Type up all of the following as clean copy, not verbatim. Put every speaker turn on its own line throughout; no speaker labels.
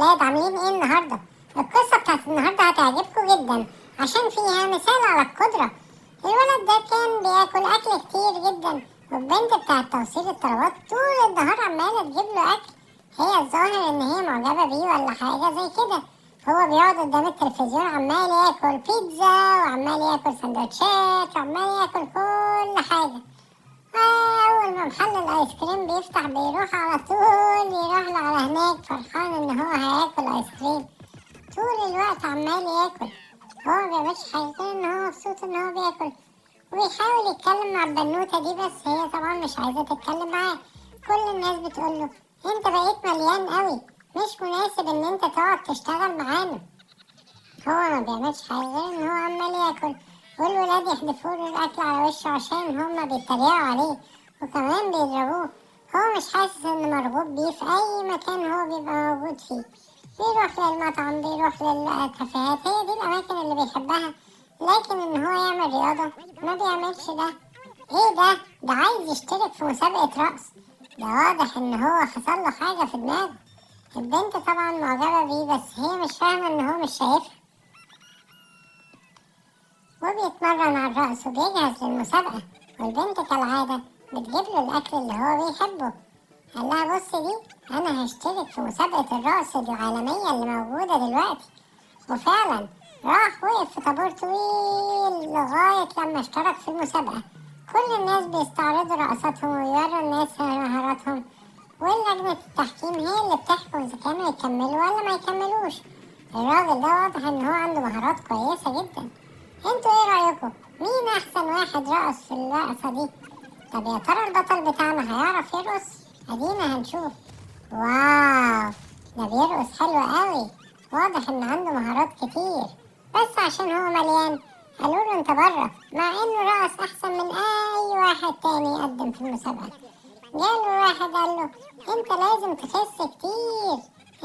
ولاد عاملين ايه النهارده؟ القصة بتاعت النهارده هتعجبكم جدا عشان فيها مثال على القدرة. الولد ده كان بياكل أكل كتير جدا، والبنت بتاعت توصيل الطلبات طول النهار عمالة تجيب له أكل. هي الظاهر إن هي معجبة بيه ولا حاجة زي كده. هو بيقعد قدام التلفزيون عمال ياكل بيتزا وعمال ياكل سندوتشات وعمال ياكل كل حاجة. أول ما محل الآيس كريم بيفتح بيروح على طول يروح له على هناك فرحان إن هو هياكل آيس كريم. طول الوقت عمال ياكل، هو مبيعملش حاجة غير إن هو مبسوط إن هو بياكل، وبيحاول يتكلم مع البنوتة دي بس هي طبعا مش عايزة تتكلم معاه. كل الناس بتقوله أنت بقيت مليان قوي، مش مناسب إن أنت تقعد تشتغل معانا. هو مبيعملش حاجة غير إن هو عمال ياكل، والولاد يحدفوا له الأكل على وشه عشان هما بيتريقوا عليه وكمان بيضربوه. هو مش حاسس إن مرغوب بيه في أي مكان هو بيبقى موجود فيه. بيروح للمطعم، بيروح للكافيهات، هي دي الأماكن اللي بيحبها. لكن إن هو يعمل رياضة ما بيعملش ده. إيه ده؟ ده عايز يشترك في مسابقة رقص. ده واضح إن هو حصل له حاجة في دماغه. البنت طبعا معجبة بيه بس هي مش فاهمة إن هو مش شايفها، وبيتمرن على الرقص وبيجهز للمسابقة. والبنت كالعادة بتجيب له الأكل اللي هو بيحبه. قال لها بصي دي، أنا هشترك في مسابقة الرقص العالمية اللي موجودة دلوقتي. وفعلا راح وقف في طابور طويل لغاية لما اشترك في المسابقة. كل الناس بيستعرضوا رقصاتهم ويوروا الناس مهاراتهم، ولجنة التحكيم هي اللي بتحكم إذا كانوا يكملوا ولا ما يكملوش. الراجل ده واضح إن هو عنده مهارات كويسة جدا. انتوا ايه رأيكم؟ مين أحسن واحد رقص في الرقصة دي؟ طب يا ترى البطل بتاعنا هيعرف يرقص؟ أدينا هنشوف. واو، ده بيرقص حلو قوي، واضح إن عنده مهارات كتير. بس عشان هو مليان قالوا له انت بره، مع انه رقص احسن من اي واحد تاني يقدم في المسابقة. جاله واحد قال له انت لازم تخس كتير،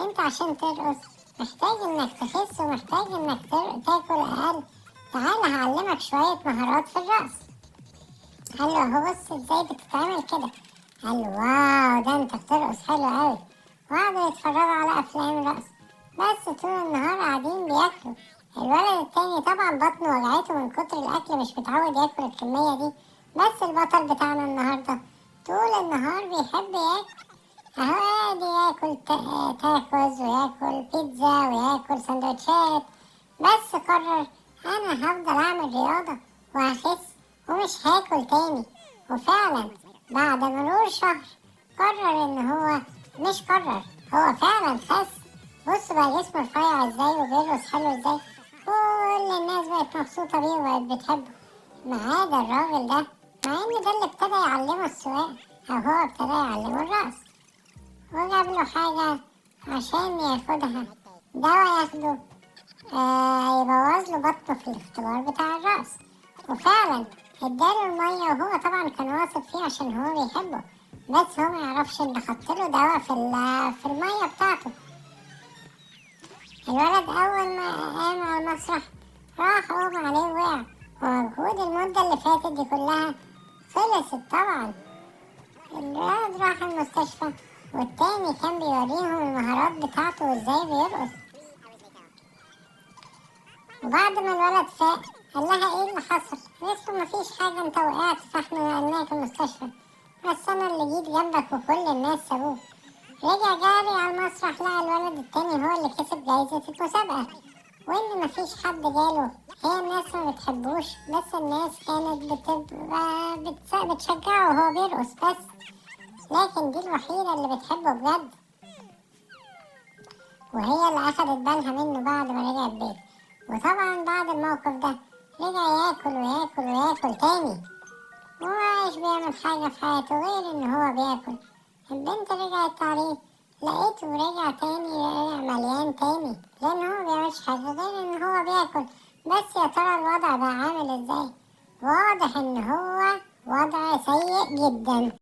انت عشان ترقص محتاج انك تخس ومحتاج انك تاكل اقل. تعالى هعلمك شوية مهارات في الرقص. قال له اهو بص ازاي بتتعمل كده. قال له واو، ده انت بترقص حلو قوي. وقعدوا يتفرجوا على افلام رقص، بس طول النهار قاعدين بياكلوا. الولد التاني طبعا بطنه وجعته من كتر الاكل، مش متعود ياكل الكمية دي. بس البطل بتاعنا النهاردة طول النهار بيحب ياكل. اهو قاعد ياكل تاكوز وياكل بيتزا وياكل سندوتشات. بس قرر انا هفضل اعمل رياضة وهخس ومش هاكل تاني. وفعلا بعد مرور شهر قرر ان هو مش قرر، هو فعلا خس. بص بقى جسمه رفيع ازاي وبيرقص حلو ازاي. كل الناس بقت مبسوطة بيه وبقت بتحبه ما عدا الراجل ده، مع ان ده اللي ابتدى يعلمه السواقة او هو ابتدى يعلمه الرقص. وجاب له حاجة عشان ياخدها، دواء ياخده يبوظ له بطنه في الاختبار بتاع الرقص. وفعلا اداله المية، وهو طبعا كان واثق فيه عشان هو بيحبه، بس هو ميعرفش ان حطله دواء في المية بتاعته. الولد اول ما قام على المسرح راح اغمى عليه ووقع، ومجهود المدة اللي فاتت دي كلها خلصت طبعا. الولد راح المستشفى، والتاني كان بيوريهم المهارات بتاعته وازاي بيرقص. وبعد ما الولد فاق قال لها ايه اللي حصل؟ قالت له مفيش حاجة، انت وقعت فاحنا نقلناك المستشفى، بس انا اللي جيت جنبك وكل الناس سابوك. رجع جاري على المسرح لقى الولد التاني هو اللي كسب جايزة المسابقة، وان مفيش حد جاله. هي الناس ما بتحبوش، بس الناس كانت بتشجعه وهو بيرقص بس، لكن دي الوحيدة اللي بتحبه بجد، وهي اللي أخدت بالها منه بعد ما رجع البيت. وطبعا بعد الموقف ده رجع ياكل وياكل وياكل تاني، ومبقاش بيعمل حاجة في حياته غير إن هو بياكل. البنت رجعت عليه لقيته رجع تاني، رجع مليان تاني، لأن هو مبيعملش حاجة غير إن هو بياكل. بس يا ترى الوضع بقى عامل ازاي؟ واضح إن هو وضع سيء جدا.